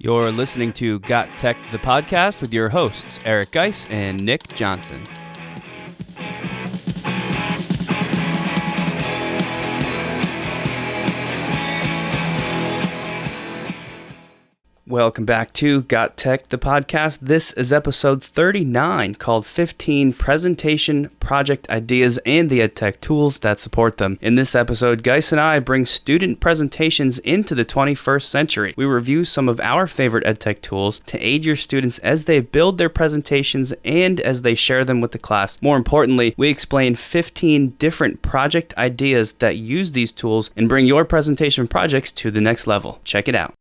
You're listening to GotTechED the Podcast with your hosts, Eric Geis and Nick Johnson. Welcome back to GotTechED the Podcast. This is episode 39 called 15 Presentation Project Ideas and the EdTech Tools that Support Them. In this episode, Geis and I bring student presentations into the 21st century. We review some of our favorite EdTech tools to aid your students as they build their presentations and as they share them with the class. More importantly, we explain 15 different project ideas that use these tools and bring your presentation projects to the next level. Check it out.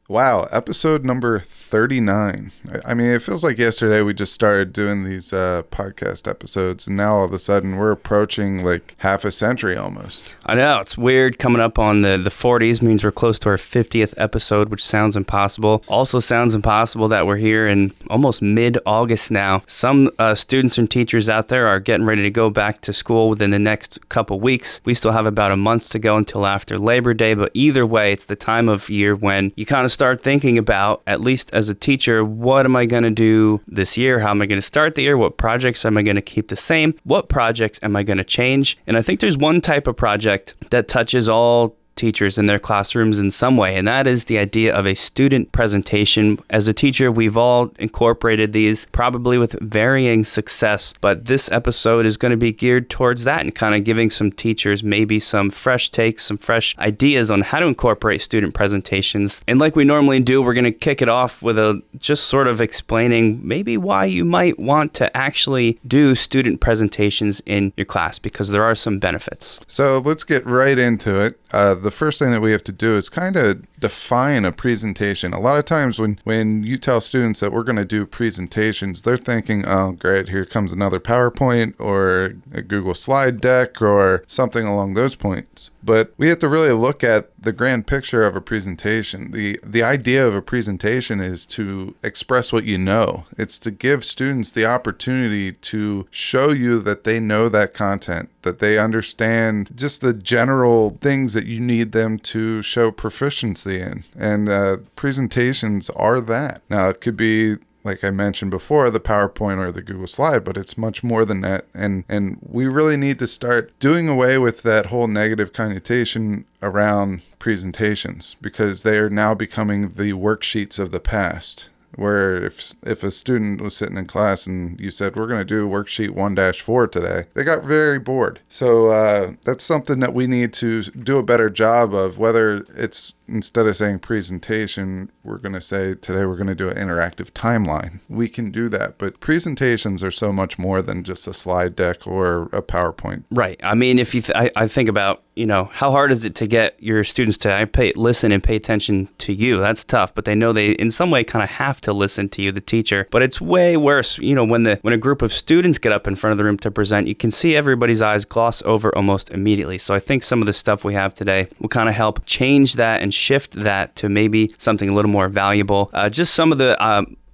Wow, episode number 39. I mean, it feels like yesterday we just started doing these podcast episodes, and now all of a sudden we're approaching like half a century almost. I know, it's weird. Coming up on the 40s means we're close to our 50th episode, which sounds impossible. Also sounds impossible that we're here in almost mid-August now. Some students and teachers out there are getting ready to go back to school within the next couple weeks. We still have about a month to go until after Labor Day, but either way, it's the time of year when you kind of start thinking about, at least as a teacher, what am I going to do this year? How am I going to start the year? What projects am I going to keep the same? What projects am I going to change? And I think there's one type of project that touches all teachers in their classrooms in some way, and that is the idea of a student presentation. As a teacher, we've all incorporated these, probably with varying success, but this episode is going to be geared towards that and kind of giving some teachers maybe some fresh takes, some fresh ideas on how to incorporate student presentations. And like we normally do, we're going to kick it off with just sort of explaining maybe why you might want to actually do student presentations in your class, because there are some benefits. So let's get right into it. The first thing that we have to do is kind of define a presentation. A lot of times when you tell students that we're going to do presentations, they're thinking, oh, great, here comes another PowerPoint or a Google slide deck or something along those points. But we have to really look at the grand picture of a presentation. The idea of a presentation is to express what you know. It's to give students the opportunity to show you that they know that content, that they understand just the general things that you need them to show proficiency in. And presentations are that. Now, it could be, like I mentioned before, the PowerPoint or the Google slide, but it's much more than that. And we really need to start doing away with that whole negative connotation around presentations, because they are now becoming the worksheets of the past. Where if a student was sitting in class and you said, we're going to do worksheet 1-4 today, they got very bored. So that's something that we need to do a better job of, whether it's, instead of saying presentation, we're going to say today we're going to do an interactive timeline. We can do that, but presentations are so much more than just a slide deck or a PowerPoint. Right. I mean, if you I think about, how hard is it to get your students to listen and pay attention to you? That's tough, but they know they in some way kind of have to listen to you, the teacher. But it's way worse, when a group of students get up in front of the room to present, you can see everybody's eyes gloss over almost immediately. So I think some of the stuff we have today will kind of help change that and shift that to maybe something a little more valuable. Just some of the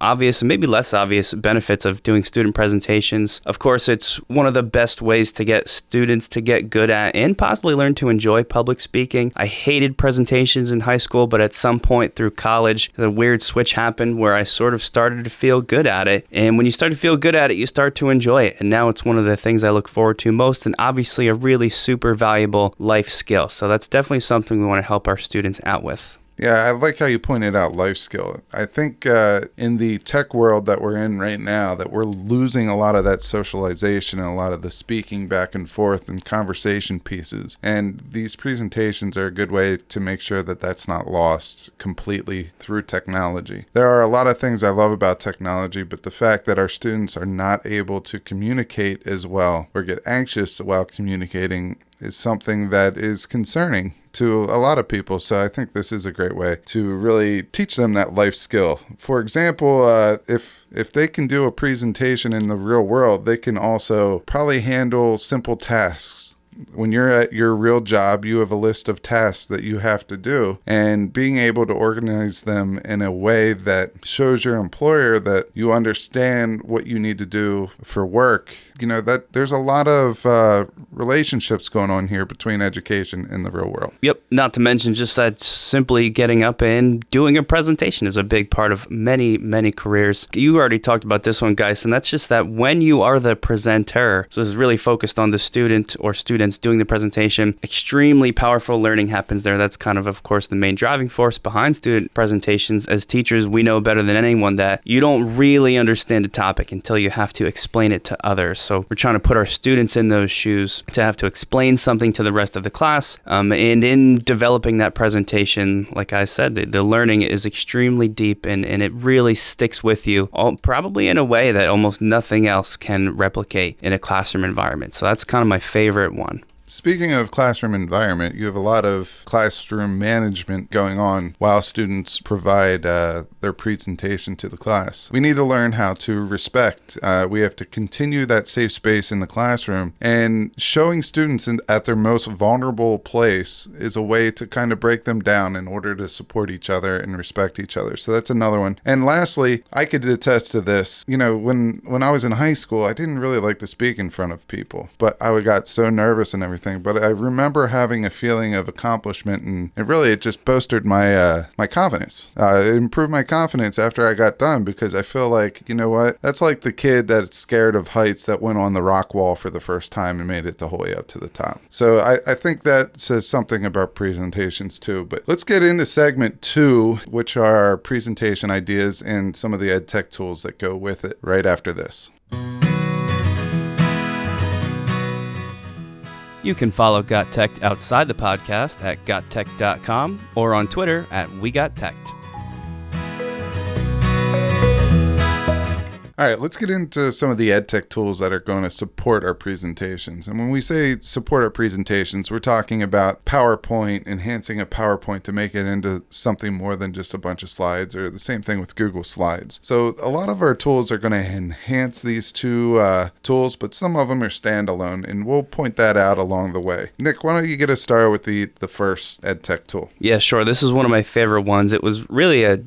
obvious and maybe less obvious benefits of doing student presentations. Of course, it's one of the best ways to get students to get good at and possibly learn to enjoy public speaking. I hated presentations in high school, but at some point through college, a weird switch happened where I sort of started to feel good at it. And when you start to feel good at it, you start to enjoy it. And now it's one of the things I look forward to most, and obviously a really super valuable life skill. So that's definitely something we want to help our students out with. Yeah, I like how you pointed out life skill. I think in the tech world that we're in right now, that we're losing a lot of that socialization and a lot of the speaking back and forth and conversation pieces. And these presentations are a good way to make sure that that's not lost completely through technology. There are a lot of things I love about technology, but the fact that our students are not able to communicate as well or get anxious while communicating is something that is concerning to a lot of people. So I think this is a great way to really teach them that life skill. For example, if they can do a presentation in the real world, they can also probably handle simple tasks When you're at your real job, you have a list of tasks that you have to do, and being able to organize them in a way that shows your employer that you understand what you need to do for work, that there's a lot of relationships going on here between education and the real world. Yep. Not to mention just that simply getting up and doing a presentation is a big part of many, many careers. You already talked about this one, guys, and that's just that when you are the presenter, so this is really focused on the student or students doing the presentation, extremely powerful learning happens there. That's kind of course, the main driving force behind student presentations. As teachers, we know better than anyone that you don't really understand a topic until you have to explain it to others. So we're trying to put our students in those shoes to have to explain something to the rest of the class. And in developing that presentation, like I said, the learning is extremely deep and it really sticks with you, probably in a way that almost nothing else can replicate in a classroom environment. So that's kind of my favorite one. Speaking of classroom environment, you have a lot of classroom management going on while students provide their presentation to the class. We need to learn how to respect. We have to continue that safe space in the classroom, and showing students at their most vulnerable place is a way to kind of break them down in order to support each other and respect each other. So that's another one. And lastly, I could attest to this. When I was in high school, I didn't really like to speak in front of people, but I got so nervous and everything. But I remember having a feeling of accomplishment, and it just boosted my confidence. It improved my confidence after I got done, because I feel like, that's like the kid that's scared of heights that went on the rock wall for the first time and made it the whole way up to the top. So I think that says something about presentations too. But let's get into segment 2, which are presentation ideas and some of the EdTech tools that go with it right after this. You can follow GotTechED outside the podcast at gottech.com or on Twitter at WeGotTechED. All right, let's get into some of the EdTech tools that are going to support our presentations. And when we say support our presentations, we're talking about PowerPoint, enhancing a PowerPoint to make it into something more than just a bunch of slides, or the same thing with Google Slides. So a lot of our tools are going to enhance these two tools, but some of them are standalone, and we'll point that out along the way. Nick, why don't you get us started with the first EdTech tool? Yeah, sure. This is one of my favorite ones. It was really a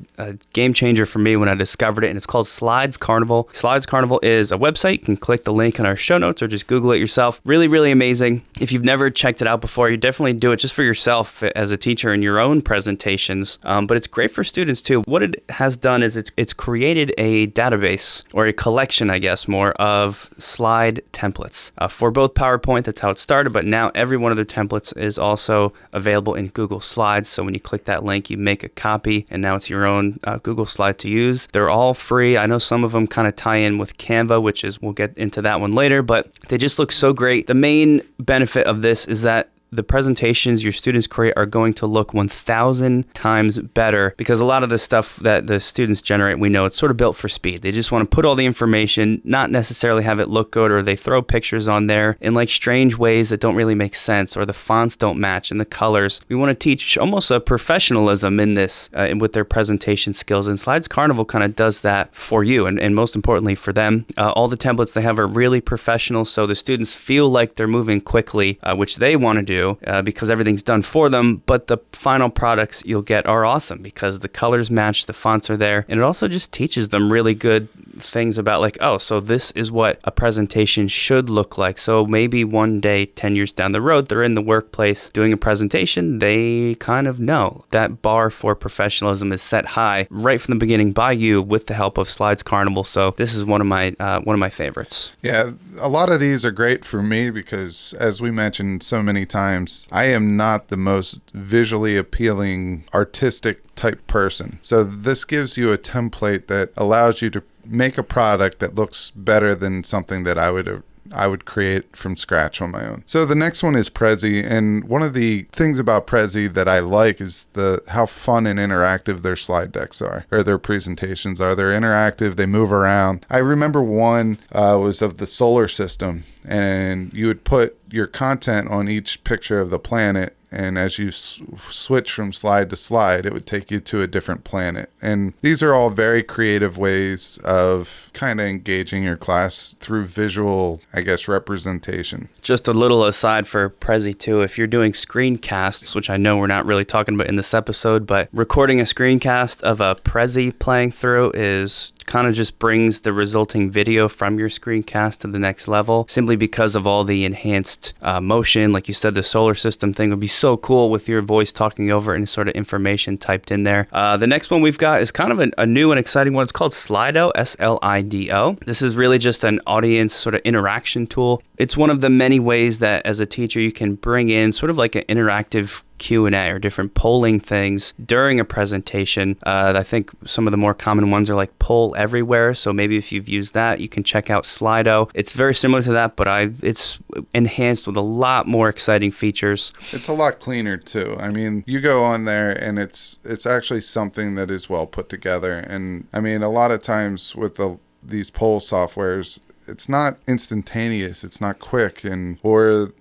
game changer for me when I discovered it, and it's called Slides Carnival. Slides Carnival is a website. You can click the link in our show notes or just Google it yourself. Really, really amazing. If you've never checked it out before, you definitely do it just for yourself as a teacher in your own presentations. But it's great for students too. What it has done is it's created a database, or a collection, I guess, more of slide templates for both PowerPoint. That's how it started. But now every one of their templates is also available in Google Slides. So when you click that link, you make a copy, and now it's your own Google slide to use. They're all free. I know some of them kind of tie in with Canva, which is, we'll get into that one later, but they just look so great. The main benefit of this is that the presentations your students create are going to look 1,000 times better, because a lot of the stuff that the students generate, we know it's sort of built for speed. They just want to put all the information, not necessarily have it look good, or they throw pictures on there in like strange ways that don't really make sense, or the fonts don't match and the colors. We want to teach almost a professionalism in this with their presentation skills, and Slides Carnival kind of does that for you, and most importantly for them. All the templates they have are really professional, so the students feel like they're moving quickly, which they want to do. Because everything's done for them, but the final products you'll get are awesome because the colors match, the fonts are there, and it also just teaches them really good things about like, oh, so this is what a presentation should look like. So maybe one day, 10 years down the road, they're in the workplace doing a presentation, they kind of know that bar for professionalism is set high right from the beginning by you with the help of Slides Carnival. So this is one of my favorites. Yeah, a lot of these are great for me because, as we mentioned so many times, I am not the most visually appealing, artistic type person. So this gives you a template that allows you to make a product that looks better than something that I would create from scratch on my own. So the next one is Prezi, and one of the things about Prezi that I like is how fun and interactive their slide decks are, or their presentations are. They're interactive, they move around. I remember one was of the solar system, and you would put your content on each picture of the planet. And as you switch from slide to slide, it would take you to a different planet. And these are all very creative ways of kind of engaging your class through visual, I guess, representation. Just a little aside for Prezi too, if you're doing screencasts, which I know we're not really talking about in this episode, but recording a screencast of a Prezi playing through is kind of just brings the resulting video from your screencast to the next level, simply because of all the enhanced motion. Like you said, the solar system thing would be so cool with your voice talking over and sort of information typed in there. The next one we've got is kind of a new and exciting one. It's called Slido, Slido. This is really just an audience sort of interaction tool. It's one of the many ways that as a teacher you can bring in sort of like an interactive Q&A or different polling things during a presentation. I think some of the more common ones are like Poll Everywhere. So maybe if you've used that, you can check out Slido. It's very similar to that, but it's enhanced with a lot more exciting features. It's a lot cleaner too. I mean, you go on there and it's actually something that is well put together. And I mean, a lot of times with these poll softwares, it's not instantaneous, it's not quick, and or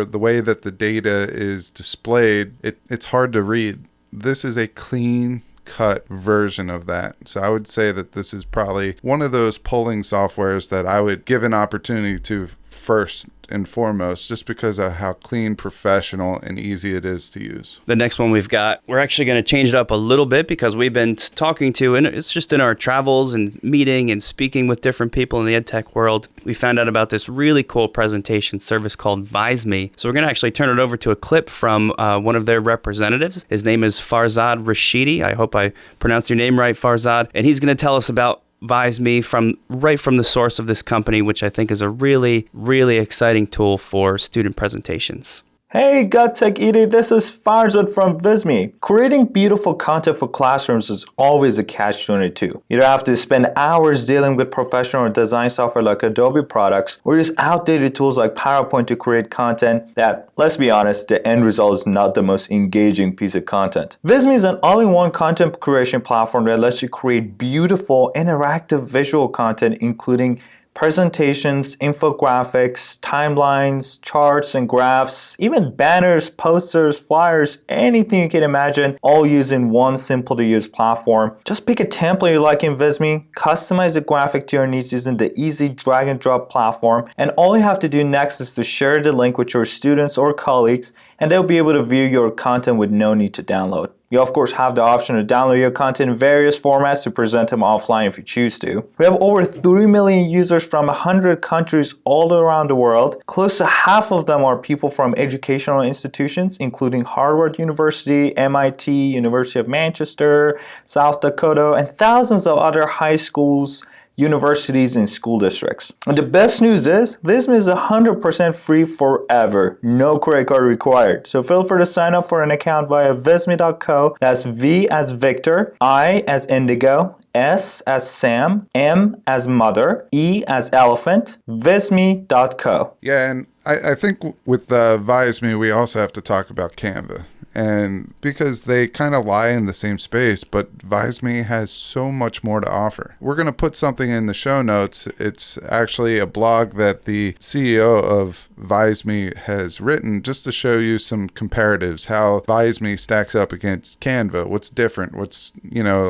the way that the data is displayed, it's hard to read. This is a clean cut version of that. So I would say that this is probably one of those polling softwares that I would give an opportunity to first and foremost, just because of how clean, professional, and easy it is to use. The next one we've got, we're actually going to change it up a little bit because we've been talking to, and it's just in our travels and meeting and speaking with different people in the EdTech world, we found out about this really cool presentation service called ViseMe. So we're going to actually turn it over to a clip from one of their representatives. His name is Farzad Rashidi. I hope I pronounced your name right, Farzad. And he's going to tell us about ViseMe from the source of this company, which I think is a really, really exciting tool for student presentations. Hey GotTechED, this is Farzad from ViseMe. Creating beautiful content for classrooms is always a catch-22. You either have to spend hours dealing with professional or design software like Adobe products, or use outdated tools like PowerPoint to create content that, let's be honest, the end result is not the most engaging piece of content. ViseMe is an all-in-one content creation platform that lets you create beautiful, interactive visual content, including presentations, infographics, timelines, charts and graphs, even banners, posters, flyers, anything you can imagine, all using one simple to use platform. Just pick a template you like in ViseMe, customize the graphic to your needs using the easy drag and drop platform, and all you have to do next is to share the link with your students or colleagues, and they'll be able to view your content with no need to download. You of course have the option to download your content in various formats to present them offline if you choose to. We have over 3 million users from 100 countries all around the world. Close to half of them are people from educational institutions, including Harvard University, MIT, University of Manchester, South Dakota, and thousands of other high schools, universities, and school districts. And the best news is, ViseMe is 100% free forever. No credit card required. So feel free to sign up for an account via visme.co. That's V as Victor, I as Indigo, S as Sam, M as Mother, E as Elephant, visme.co. Yeah, and I think with ViseMe, we also have to talk about Canva. And because they kind of lie in the same space, but ViseMe has so much more to offer. We're going to put something in the show notes. It's actually a blog that the CEO of ViseMe has written just to show you some comparatives, how ViseMe stacks up against Canva, what's different, what's,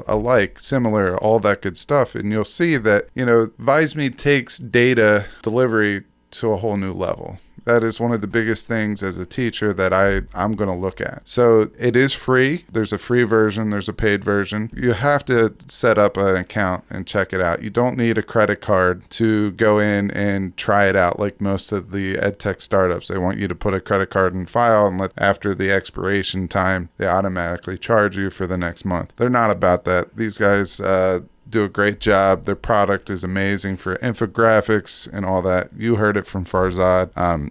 alike, similar, all that good stuff. And you'll see that, ViseMe takes data delivery to a whole new level. That is one of the biggest things as a teacher that I'm going to look at. So it is free. There's a free version. There's a paid version. You have to set up an account and check it out. You don't need a credit card to go in and try it out like most of the EdTech startups. They want you to put a credit card in file, and after the expiration time, they automatically charge you for the next month. They're not about that. These guys do a great job. Their product is amazing for infographics and all that. You heard it from Farzad.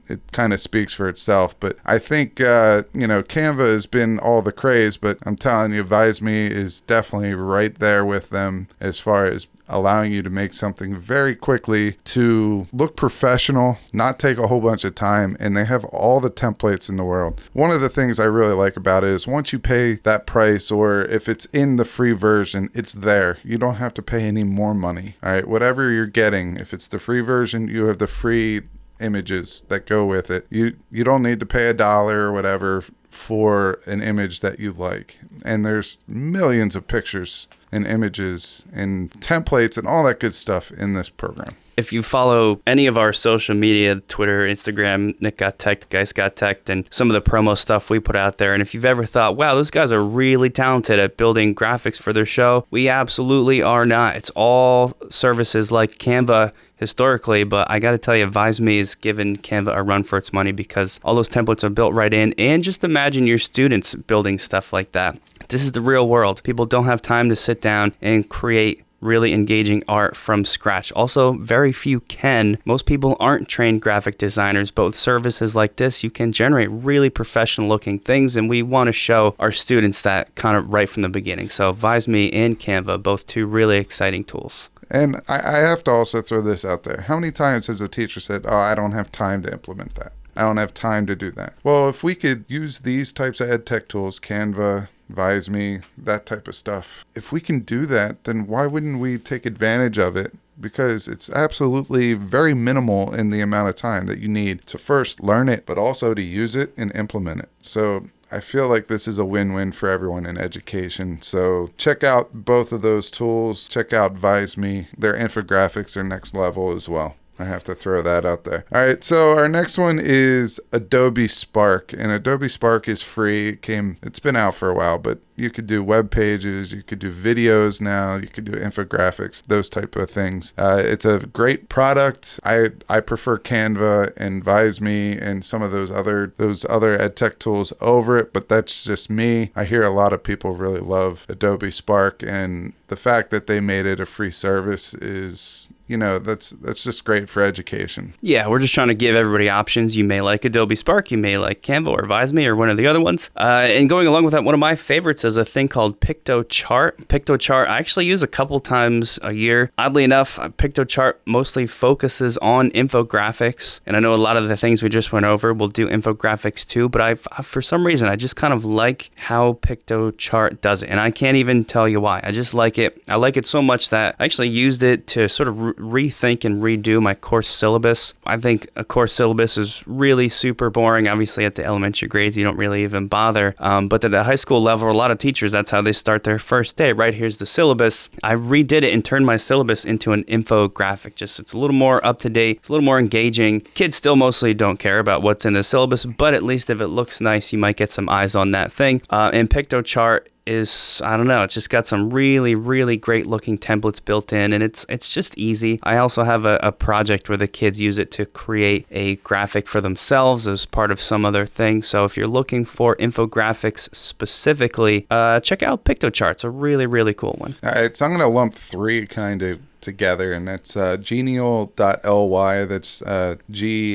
It kind of speaks for itself. But I think, Canva has been all the craze, but I'm telling you, ViseMe is definitely right there with them as far as allowing you to make something very quickly to look professional, not take a whole bunch of time, and they have all the templates in the world. One of the things I really like about it is once you pay that price, or if it's in the free version, it's there. You don't have to pay any more money. All right, whatever you're getting, if it's the free version, you have the free images that go with it. You don't need to pay $1 or whatever for an image that you like. And there's millions of pictures and images and templates and all that good stuff in this program. If you follow any of our social media, Twitter, Instagram, Nick Got Tech, Guys Got Tech, and some of the promo stuff we put out there, and if you've ever thought, wow, those guys are really talented at building graphics for their show, we absolutely are not. It's all services like Canva historically, but I got to tell you, ViseMe has given Canva a run for its money because all those templates are built right in. And just imagine your students building stuff like that. This is the real world. People don't have time to sit down and create really engaging art from scratch. Also, very few can. Most people aren't trained graphic designers, but with services like this, you can generate really professional looking things, and we want to show our students that kind of right from the beginning. So ViseMe and Canva, both two really exciting tools. And I have to also throw this out there. How many times has a teacher said, oh, I don't have time to implement that. I don't have time to do that. Well, if we could use these types of EdTech tools, Canva, ViseMe, that type of stuff, if we can do that, then why wouldn't we take advantage of it? Because it's absolutely very minimal in the amount of time that you need to first learn it, but also to use it and implement it. So I feel like this is a win-win for everyone in education. So check out both of those tools. Check out ViseMe. Their infographics are next level as well. I have to throw that out there. All right, so our next one is Adobe Spark, and Adobe Spark is free. It's been out for a while, but you could do web pages, you could do videos now, you could do infographics, those type of things. It's a great product. I prefer Canva and ViseMe and some of those other EdTech tools over it, but that's just me. I hear a lot of people really love Adobe Spark, and the fact that they made it a free service is, that's just great for education. Yeah, we're just trying to give everybody options. You may like Adobe Spark, you may like Canva or ViseMe or one of the other ones. And going along with that, one of my favorites is a thing called PictoChart. PictoChart I actually use a couple times a year. Oddly enough, PictoChart mostly focuses on infographics, and I know a lot of the things we just went over will do infographics too, but for some reason I just kind of like how PictoChart does it, and I can't even tell you why. I just like it. I like it so much that I actually used it to sort of rethink and redo my course syllabus. I think a course syllabus is really super boring. Obviously at the elementary grades you don't really even bother, but at the high school level, a lot of teachers, that's how they start their first day. Right, here's the syllabus. I redid it and turned my syllabus into an infographic. It's a little more up to date, it's a little more engaging. Kids still mostly don't care about what's in the syllabus, but at least if it looks nice, you might get some eyes on that thing. And PictoChart is, I don't know, it's just got some really, really great looking templates built in, and it's just easy. I also have a project where the kids use it to create a graphic for themselves as part of some other thing. So if you're looking for infographics specifically, check out PictoChart. It's a really, really cool one. All right, so I'm going to lump three kind of together, and that's genial.ly, that's gnial.ly,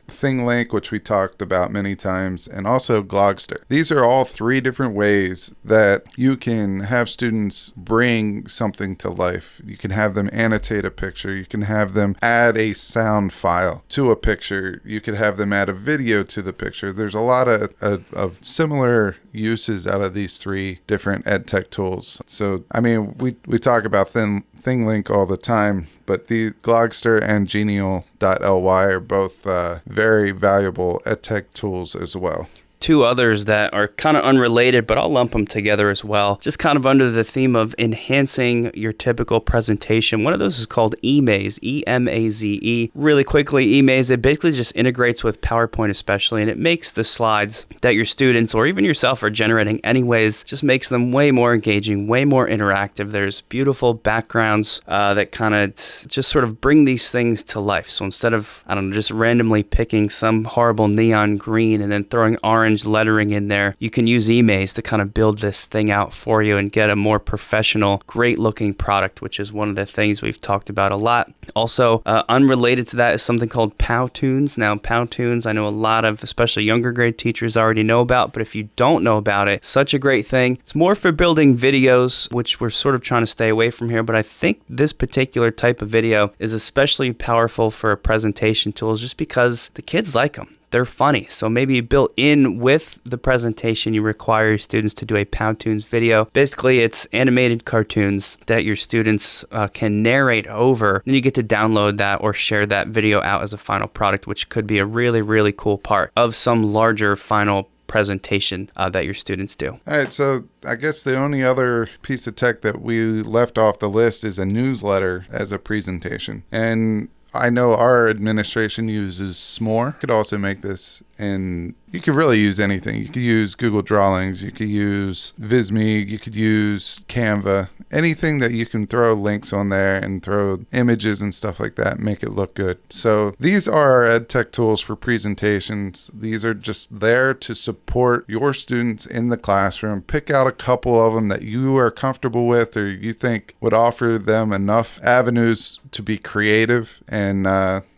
ThingLink, which we talked about many times, and also Glogster. These are all three different ways that you can have students bring something to life. You can have them annotate a picture, you can have them add a sound file to a picture, you could have them add a video to the picture. There's a lot of similar uses out of these three different EdTech tools. So, I mean, we talk about ThingLink all the time, but the Glogster and genial.ly are both very valuable EdTech tools as well. Two others that are kind of unrelated, but I'll lump them together as well, just kind of under the theme of enhancing your typical presentation. One of those is called eMaze, E-M-A-Z-E. Really quickly, eMaze, it basically just integrates with PowerPoint especially, and it makes the slides that your students or even yourself are generating anyways, just makes them way more engaging, way more interactive. There's beautiful backgrounds that kind of just sort of bring these things to life. So instead of, I don't know, just randomly picking some horrible neon green and then throwing orange lettering in there, you can use eMaze to kind of build this thing out for you and get a more professional, great looking product, which is one of the things we've talked about a lot. Also, unrelated to that is something called Powtoons. Now, Powtoons, I know a lot of, especially younger grade teachers already know about, but if you don't know about it, such a great thing. It's more for building videos, which we're sort of trying to stay away from here, but I think this particular type of video is especially powerful for presentation tools just because the kids like them. they're funny. So maybe built in with the presentation, you require your students to do a Powtoons video. Basically, it's animated cartoons that your students can narrate over. Then you get to download that or share that video out as a final product, which could be a really, really cool part of some larger final presentation that your students do. All right, so I guess the only other piece of tech that we left off the list is a newsletter as a presentation. And I know our administration uses S'more. You could also make this, and you could really use anything. You could use Google Drawings, you could use Visme, you could use Canva, anything that you can throw links on there and throw images and stuff like that, make it look good. So these are our EdTech tools for presentations. These are just there to support your students in the classroom. Pick out a couple of them that you are comfortable with or you think would offer them enough avenues to be creative, and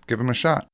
give them a shot.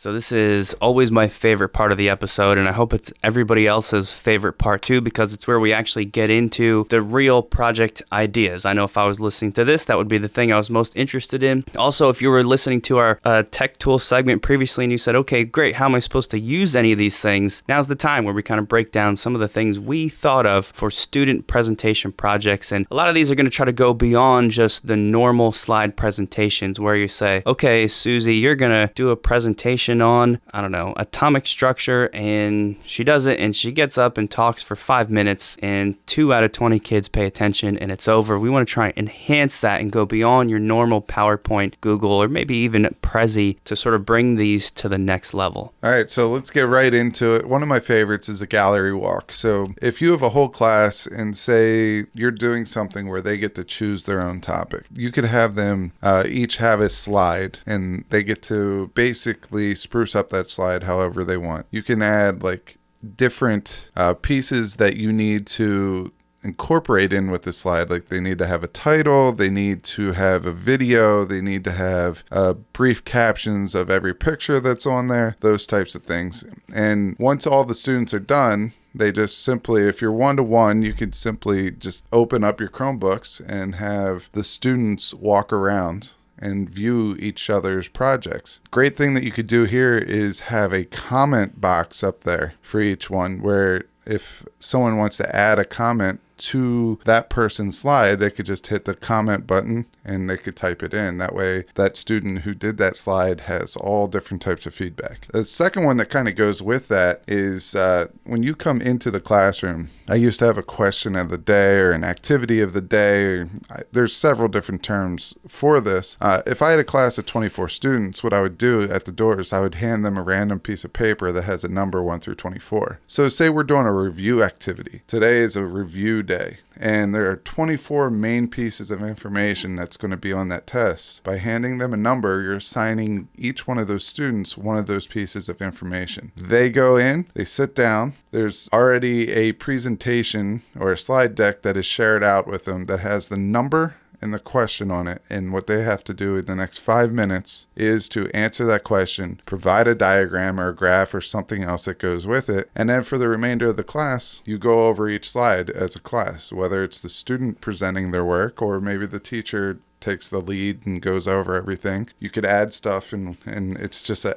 So this is always my favorite part of the episode, and I hope it's everybody else's favorite part too, because it's where we actually get into the real project ideas. I know if I was listening to this, that would be the thing I was most interested in. Also, if you were listening to our tech tool segment previously and you said, okay, great, how am I supposed to use any of these things? Now's the time where we kind of break down some of the things we thought of for student presentation projects. And a lot of these are going to try to go beyond just the normal slide presentations where you say, okay, Susie, you're going to do a presentation on, I don't know, atomic structure, and she does it and she gets up and talks for 5 minutes and 2 out of 20 kids pay attention and it's over. We want to try and enhance that and go beyond your normal PowerPoint, Google, or maybe even Prezi to sort of bring these to the next level. All right, so let's get right into it. One of my favorites is a gallery walk. So if you have a whole class and say you're doing something where they get to choose their own topic, you could have them each have a slide and they get to basically spruce up that slide however they want. You can add like different pieces that you need to incorporate in with the slide. Like they need to have a title, they need to have a video, they need to have brief captions of every picture that's on there, those types of things. And once all the students are done, they just simply, if you're one-to-one, you could simply just open up your Chromebooks and have the students walk around and view each other's projects. Great thing that you could do here is have a comment box up there for each one, where if someone wants to add a comment to that person's slide, they could just hit the comment button and they could type it in. That way, that student who did that slide has all different types of feedback. The second one that kind of goes with that is when you come into the classroom, I used to have a question of the day or an activity of the day. There's several different terms for this. If I had a class of 24 students, what I would do at the door is I would hand them a random piece of paper that has a number 1 through 24. So say we're doing a review activity. Today is a review day, and there are 24 main pieces of information that's going to be on that test. By handing them a number, you're assigning each one of those students one of those pieces of information. They go in, they sit down, there's already a presentation or a slide deck that is shared out with them that has the number and the question on it, and what they have to do in the next 5 minutes is to answer that question, provide a diagram or a graph or something else that goes with it, and then for the remainder of the class, you go over each slide as a class, whether it's the student presenting their work or maybe the teacher takes the lead and goes over everything. You could add stuff, and it's just an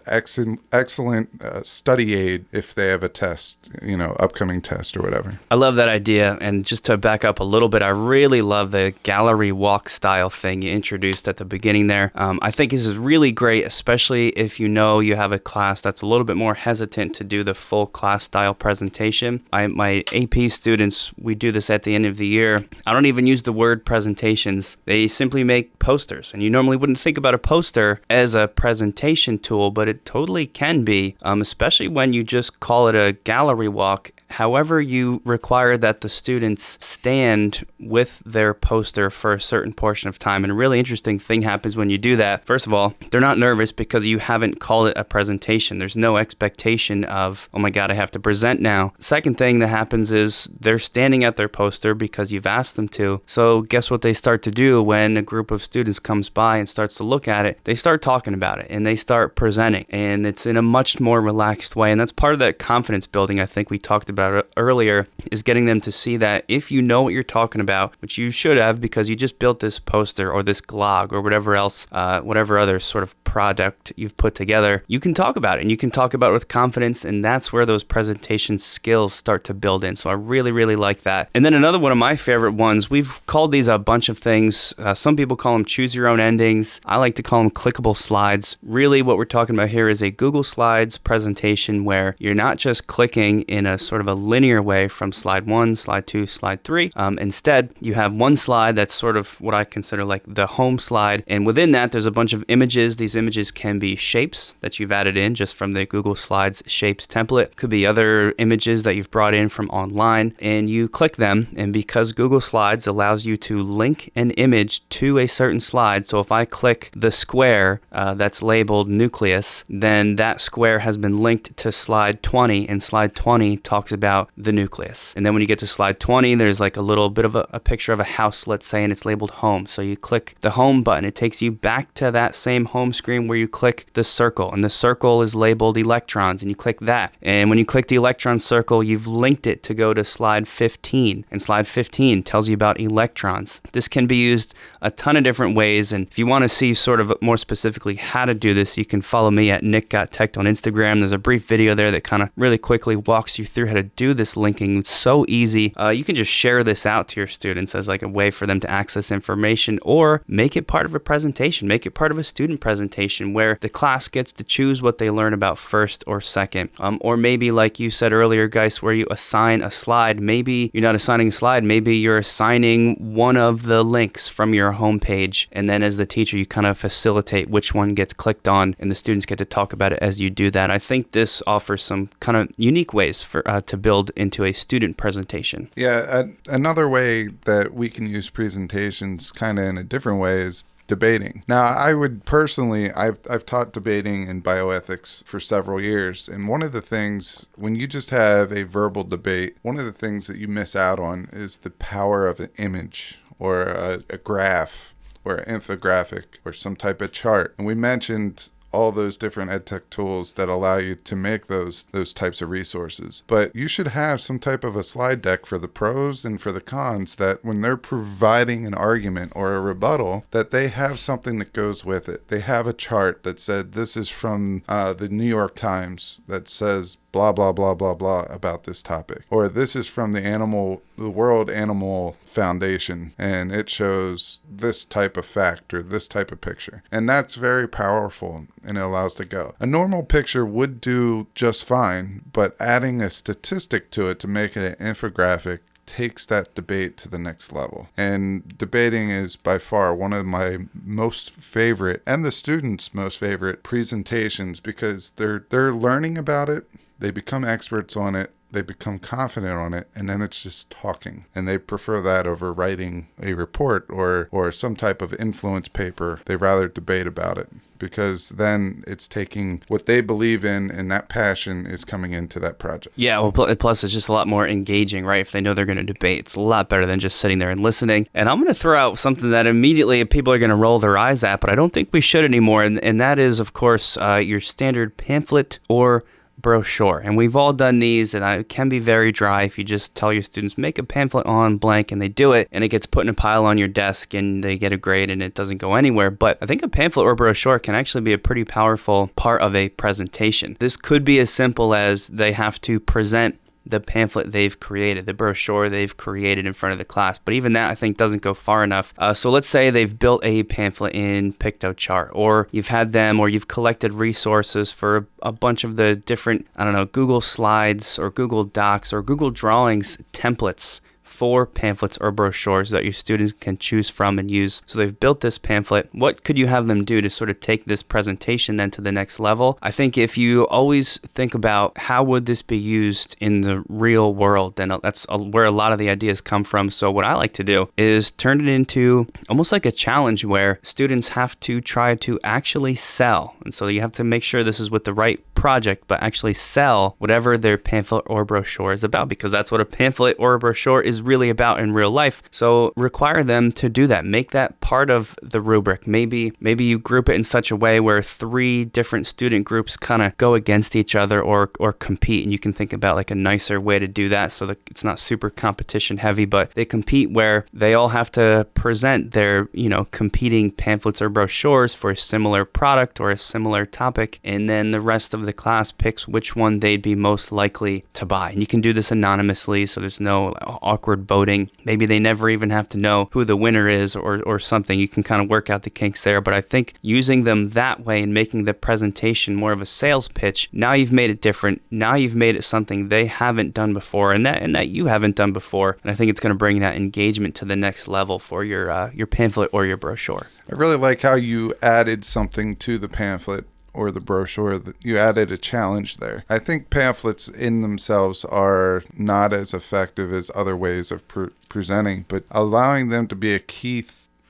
excellent study aid if they have a test, upcoming test or whatever. I love that idea. And just to back up a little bit, I really love the gallery walk style thing you introduced at the beginning there. I think this is really great, especially if you have a class that's a little bit more hesitant to do the full class style presentation. My AP students, we do this at the end of the year. I don't even use the word presentations. They simply make posters, and you normally wouldn't think about a poster as a presentation tool, but it totally can be, especially when you just call it a gallery walk. However, you require that the students stand with their poster for a certain portion of time. And a really interesting thing happens when you do that. First of all, they're not nervous because you haven't called it a presentation. There's no expectation of, oh my God, I have to present now. Second thing that happens is they're standing at their poster because you've asked them to. So guess what they start to do when a group group of students comes by and starts to look at it, they start talking about it and they start presenting, and it's in a much more relaxed way. And that's part of that confidence building I think we talked about earlier, is getting them to see that if you know what you're talking about, which you should have because you just built this poster or this glog or whatever else, whatever other sort of product you've put together, you can talk about it, and you can talk about it with confidence, and that's where those presentation skills start to build in. So I really, really like that. And then another one of my favorite ones, we've called these a bunch of things. Some people call them choose your own endings. I like to call them clickable slides. Really what we're talking about here is a Google Slides presentation where you're not just clicking in a sort of a linear way from slide 1, slide 2, slide 3. Instead, you have one slide that's sort of what I consider like the home slide. And within that, there's a bunch of images. These images can be shapes that you've added in just from the Google Slides shapes template. Could be other images that you've brought in from online, and you click them. And because Google Slides allows you to link an image to a certain slide, so if I click the square that's labeled nucleus, then that square has been linked to slide 20, and slide 20 talks about the nucleus. And then when you get to slide 20, there's like a little bit of a picture of a house, let's say, and it's labeled home. So you click the home button. It takes you back to that same home screen where you click the circle, and the circle is labeled electrons, and you click that. And when you click the electron circle, you've linked it to go to slide 15, and slide 15 tells you about electrons. This can be used a ton of different ways, and if you want to see sort of more specifically how to do this, you can follow me at GotTechED on Instagram. There's a brief video there that kind of really quickly walks you through how to do this linking. It's so easy. You can just share this out to your students as like a way for them to access information, or make it part of a presentation, make it part of a student presentation where the class gets to choose what they learn about first or second. Or maybe like you said earlier, guys, where you assign a slide. Maybe you're not assigning a slide, maybe you're assigning one of the links from your homepage, and then as the teacher you kind of facilitate which one gets clicked on, and the students get to talk about it as you do that. I think this offers some kind of unique ways for to build into a student presentation. Yeah, another way that we can use presentations kind of in a different way is debating. Now, I would personally, I've taught debating in bioethics for several years, and one of the things, when you just have a verbal debate, one of the things that you miss out on is the power of an image or a graph or an infographic or some type of chart. And we mentioned all those different EdTech tools that allow you to make those types of resources. But you should have some type of a slide deck for the pros and for the cons, that when they're providing an argument or a rebuttal, that they have something that goes with it. They have a chart that said, this is from the New York Times that says blah, blah, blah, blah, blah about this topic. Or this is from the World Animal Foundation, and it shows this type of fact or this type of picture. And that's very powerful, and it allows to go. A normal picture would do just fine, but adding a statistic to it to make it an infographic takes that debate to the next level. And debating is by far one of my most favorite, and the students' most favorite presentations, because they're learning about it, they become experts on it, they become confident on it, and then it's just talking. And they prefer that over writing a report or some type of influence paper. They rather debate about it, because then it's taking what they believe in, and that passion is coming into that project. Yeah, well, plus it's just a lot more engaging, right? If they know they're going to debate, it's a lot better than just sitting there and listening. And I'm going to throw out something that immediately people are going to roll their eyes at, but I don't think we should anymore. And that is, of course, your standard pamphlet or brochure. And we've all done these, and it can be very dry if you just tell your students, make a pamphlet on blank, and they do it, and it gets put in a pile on your desk, and they get a grade, and it doesn't go anywhere. But I think a pamphlet or brochure can actually be a pretty powerful part of a presentation. This could be as simple as they have to present the pamphlet they've created, the brochure they've created in front of the class. But even that, I think, doesn't go far enough. So let's say they've built a pamphlet in PictoChart, or you've had them, or you've collected resources for a bunch of the different, Google Slides or Google Docs or Google Drawings templates for pamphlets or brochures that your students can choose from and use. So they've built this pamphlet. What could you have them do to sort of take this presentation then to the next level? I think if you always think about how would this be used in the real world, then that's where a lot of the ideas come from. So what I like to do is turn it into almost like a challenge where students have to try to actually sell. And so you have to make sure this is with the right project, but actually sell whatever their pamphlet or brochure is about, because that's what a pamphlet or a brochure is really about in real life. So require them to do that. Make that part of the rubric. Maybe you group it in such a way where 3 different student groups kind of go against each other or compete, and you can think about like a nicer way to do that so that it's not super competition heavy, but they compete where they all have to present their, competing pamphlets or brochures for a similar product or a similar topic, and then the rest of the class picks which one they'd be most likely to buy. And you can do this anonymously, so there's no awkward voting. Maybe they never even have to know who the winner is or something. You can kind of work out the kinks there, but I think using them that way and making the presentation more of a sales pitch, now you've made it different. Now you've made it something they haven't done before and that you haven't done before. And I think it's going to bring that engagement to the next level for your pamphlet or your brochure. I really like how you added something to the pamphlet or the brochure, that you added a challenge there. I think pamphlets in themselves are not as effective as other ways of presenting, but allowing them to be a key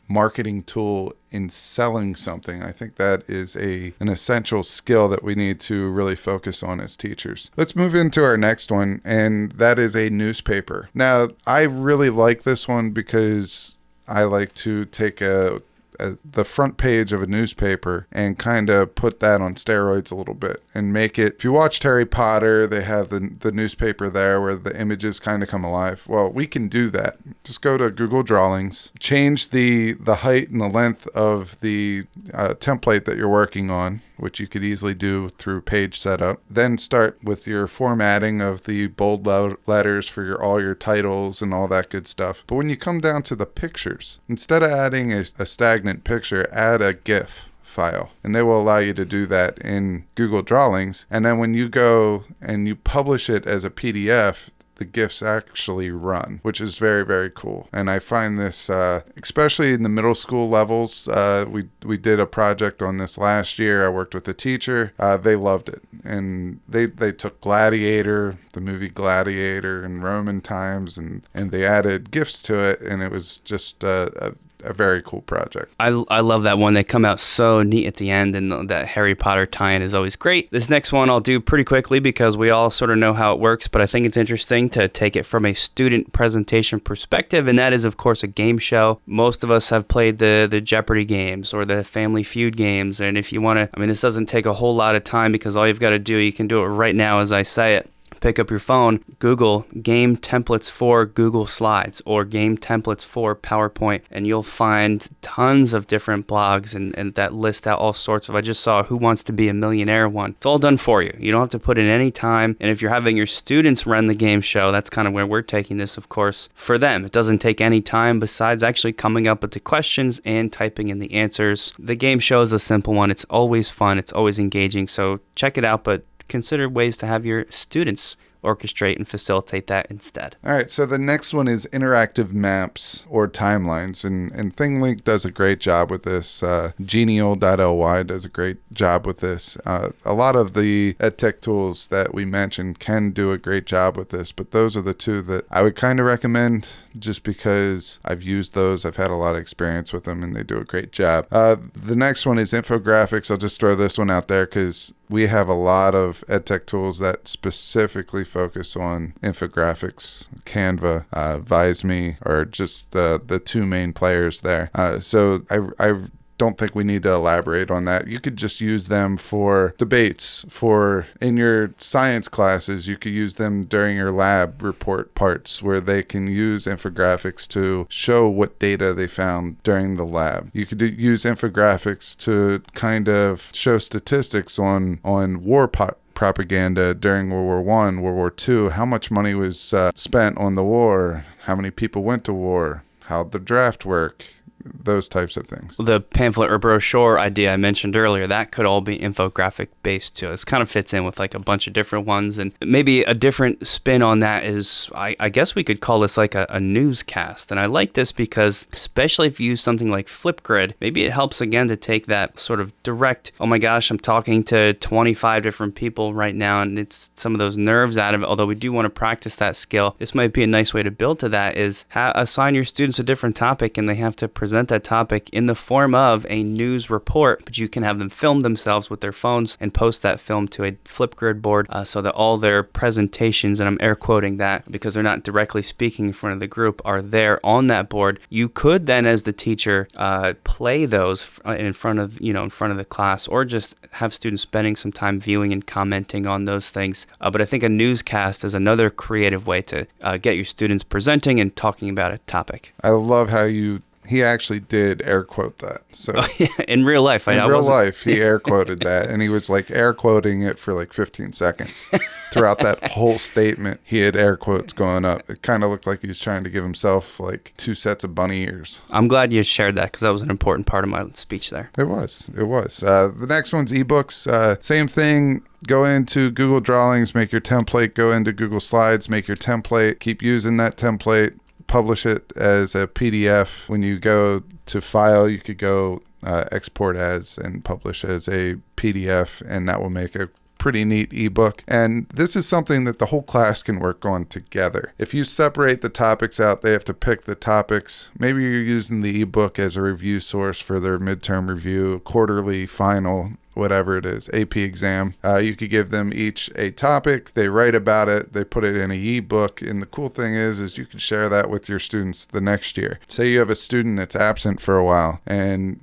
marketing tool in selling something, I think that is an essential skill that we need to really focus on as teachers. Let's move into our next one, and that is a newspaper. Now, I really like this one because I like to take the front page of a newspaper and kind of put that on steroids a little bit and make it, if you watched Harry Potter, they have the newspaper there where the images kind of come alive. Well, we can do that. Just go to Google Drawings, change the height and the length of the template that you're working on, which you could easily do through page setup. Then start with your formatting of the bold letters for all your titles and all that good stuff. But when you come down to the pictures, instead of adding a stagnant picture, add a GIF file, and they will allow you to do that in Google Drawings. And then when you go and you publish it as a PDF, the GIFs actually run, which is very, very cool. And I find this, especially in the middle school levels, we did a project on this last year. I worked with a teacher. They loved it. And they took Gladiator, the movie Gladiator, and Roman times, and they added GIFs to it. And it was just a very cool project. I love that one. They come out so neat at the end, and that Harry Potter tie-in is always great. This next one I'll do pretty quickly because we all sort of know how it works, but I think it's interesting to take it from a student presentation perspective, and that is, of course, a game show. Most of us have played the Jeopardy games or the Family Feud games, and if you want to, this doesn't take a whole lot of time because all you've got to do, you can do it right now as I say it. Pick up your phone, Google game templates for Google Slides or game templates for PowerPoint, and you'll find tons of different blogs and that list out all sorts of. I just saw Who Wants to Be a Millionaire one. It's all done for you. You don't have to put in any time. And if you're having your students run the game show, that's kind of where we're taking this, of course, for them. It doesn't take any time besides actually coming up with the questions and typing in the answers. The game show is a simple one. It's always fun. It's always engaging. So check it out, but consider ways to have your students orchestrate and facilitate that instead. All right, so the next one is interactive maps or timelines, and ThingLink does a great job with this. Genial.ly does a great job with this. A lot of the EdTech tools that we mentioned can do a great job with this, but those are the two that I would kind of recommend just because I've used those. I've had a lot of experience with them, and they do a great job. The next one is infographics. I'll just throw this one out there because we have a lot of EdTech tools that specifically focus on infographics. Canva, ViseMe are just the two main players there. So I don't think we need to elaborate on that. You could just use them for debates, for in your science classes. You could use them during your lab report parts where they can use infographics to show what data they found during the lab. You could use infographics to kind of show statistics on war propaganda during World War I, World War II, how much money was spent on the war, how many people went to war, how'd the draft work, those types of things. The pamphlet or brochure idea I mentioned earlier, that could all be infographic based too. It kind of fits in with like a bunch of different ones, and maybe a different spin on that is, I guess we could call this like a newscast. And I like this because, especially if you use something like Flipgrid, maybe it helps again to take that sort of direct, oh my gosh, I'm talking to 25 different people right now, and it's some of those nerves out of it. Although we do want to practice that skill, this might be a nice way to build to that is assign your students a different topic, and they have to present present that topic in the form of a news report, but you can have them film themselves with their phones and post that film to a Flipgrid board so that all their presentations, and I'm air quoting that because they're not directly speaking in front of the group, are there on that board. You could then, as the teacher, play those in front of the class, or just have students spending some time viewing and commenting on those things. But I think a newscast is another creative way to get your students presenting and talking about a topic. I love how he actually did air quote that. So in real life, in real life, he air quoted that, and he was like air quoting it for like 15 seconds. Throughout that whole statement, he had air quotes going up. It kind of looked like he was trying to give himself like 2 sets of bunny ears. I'm glad you shared that because that was an important part of my speech there. It was. The next one's ebooks. Same thing. Go into Google Drawings, make your template. Go into Google Slides, make your template. Keep using that template. Publish it as a PDF. When you go to file, you could go export as and publish as a PDF, and that will make a pretty neat ebook. And this is something that the whole class can work on together. If you separate the topics out, they have to pick the topics. Maybe you're using the ebook as a review source for their midterm review, quarterly, final, whatever it is, AP exam. You could give them each a topic. They write about it. They put it in an ebook. And the cool thing is you can share that with your students the next year. Say you have a student that's absent for a while, and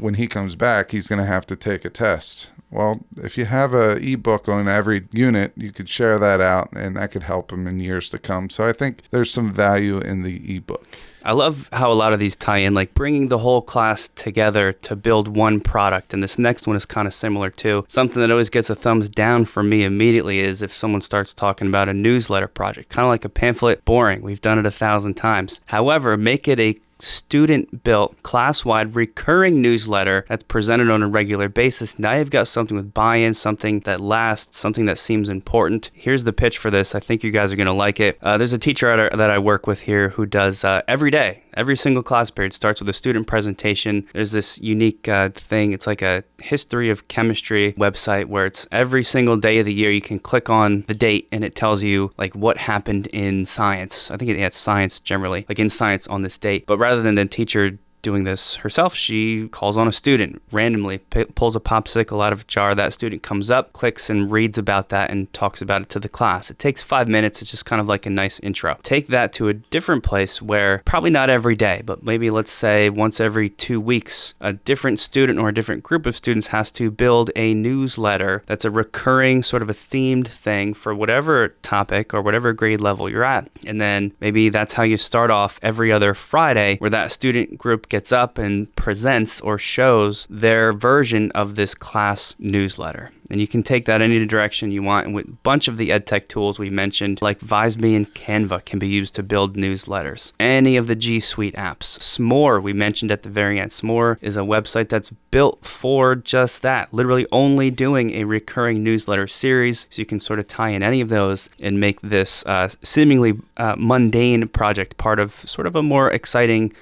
when he comes back, he's going to have to take a test. Well, if you have an ebook on every unit, you could share that out, and that could help them in years to come. So I think there's some value in the ebook. I love how a lot of these tie in, like bringing the whole class together to build one product. And this next one is kind of similar too. Something that always gets a thumbs down from me immediately is if someone starts talking about a newsletter project, kind of like a pamphlet, boring. We've done it 1,000 times. However, make it a student-built, class-wide, recurring newsletter that's presented on a regular basis. Now you've got something with buy-in, something that lasts, something that seems important. Here's the pitch for this. I think you guys are going to like it. There's a teacher that I work with here who does every day. Every single class period starts with a student presentation. There's this unique thing. It's like a history of chemistry website where it's every single day of the year. You can click on the date and it tells you like what happened in science. I think it's science generally, like in science on this date. But rather than the teacher doing this herself, she calls on a student randomly, pulls a popsicle out of a jar. That student comes up, clicks and reads about that and talks about it to the class. It takes 5 minutes. It's just kind of like a nice intro. Take that to a different place where probably not every day, but maybe let's say once every 2 weeks, a different student or a different group of students has to build a newsletter that's a recurring sort of a themed thing for whatever topic or whatever grade level you're at. And then maybe that's how you start off every other Friday, where that student group gets up and presents or shows their version of this class newsletter. And you can take that any direction you want. And with a bunch of the EdTech tools we mentioned, like Visme and Canva, can be used to build newsletters. Any of the G Suite apps. S'more, we mentioned at the very end. S'more is a website that's built for just that, literally only doing a recurring newsletter series. So you can sort of tie in any of those and make this seemingly mundane project part of sort of a more exciting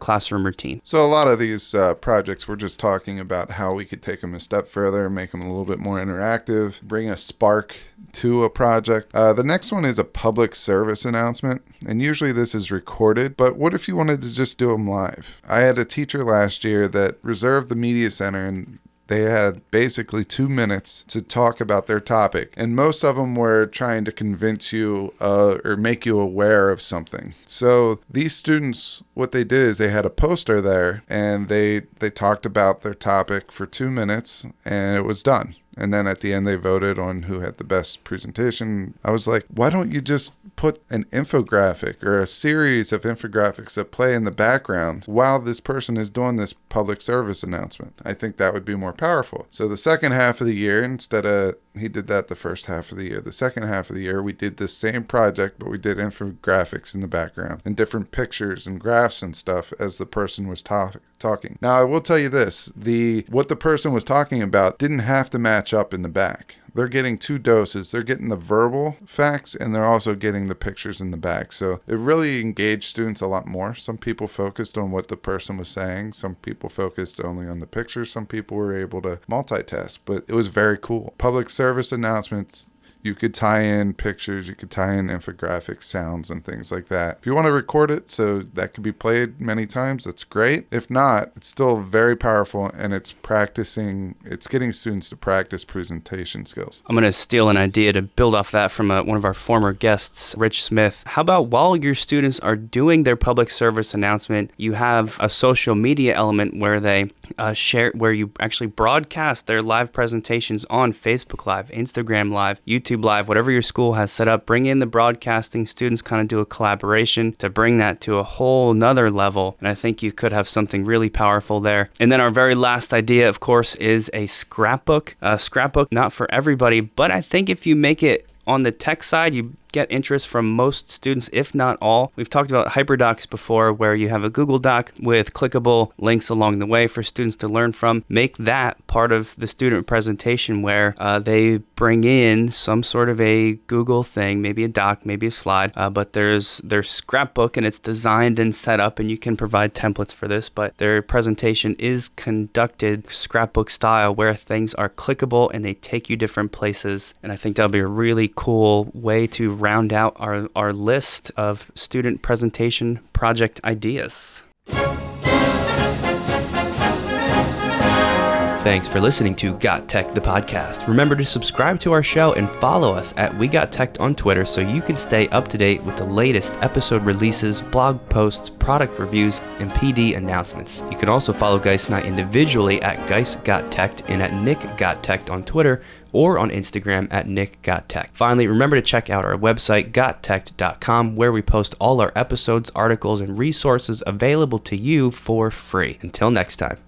classroom routine. So a lot of these projects, we're just talking about how we could take them a step further, make them a little bit more interactive, bring a spark to a project. The next one is a public service announcement, and usually this is recorded, but what if you wanted to just do them live? I had a teacher last year that reserved the media center, and they had basically 2 minutes to talk about their topic. And most of them were trying to convince you or make you aware of something. So these students, what they did is they had a poster there and they talked about their topic for 2 minutes and it was done. And then at the end, they voted on who had the best presentation. I was like, why don't you just put an infographic or a series of infographics that play in the background while this person is doing this public service announcement? I think that would be more powerful. So the second half of the year, instead of he did that the first half of the year. The second half of the year, we did this same project, but we did infographics in the background and different pictures and graphs and stuff as the person was talking. Now, I will tell you this, what the person was talking about didn't have to match up in the back. They're getting 2 doses. They're getting the verbal facts and they're also getting the pictures in the back. So it really engaged students a lot more. Some people focused on what the person was saying. Some people focused only on the pictures. Some people were able to multitask, but it was very cool. Public service announcements You could tie in pictures, you could tie in infographics, sounds, and things like that. If you want to record it so that could be played many times, that's great. If not, it's still very powerful, and it's getting students to practice presentation skills. I'm going to steal an idea to build off that from one of our former guests, Rich Smith. How about while your students are doing their public service announcement, you have a social media element where they where you actually broadcast their live presentations on Facebook Live, Instagram Live, YouTube Live, whatever your school has set up. Bring in the broadcasting. Students kind of do a collaboration to bring that to a whole nother level. And I think you could have something really powerful there. And then our very last idea, of course, is a scrapbook. A scrapbook, not for everybody, but I think if you make it on the tech side, you get interest from most students, if not all. We've talked about hyperdocs before, where you have a Google Doc with clickable links along the way for students to learn from. Make that part of the student presentation where they bring in some sort of a Google thing, maybe a doc, maybe a slide, but there's their scrapbook and it's designed and set up, and you can provide templates for this, but their presentation is conducted scrapbook style where things are clickable and they take you different places. And I think that'll be a really cool way to round out our list of student presentation project ideas. Thanks for listening to GotTech the Podcast. Remember to subscribe to our show and follow us at We Got Tech on Twitter so you can stay up to date with the latest episode releases, blog posts, product reviews, and PD announcements. You can also follow Geis and I individually at Geis Got Tech and at Nick Got Tech on Twitter, or on Instagram at Nick Got Tech. Finally, remember to check out our website, GotTechED.com, where we post all our episodes, articles, and resources available to you for free. Until next time.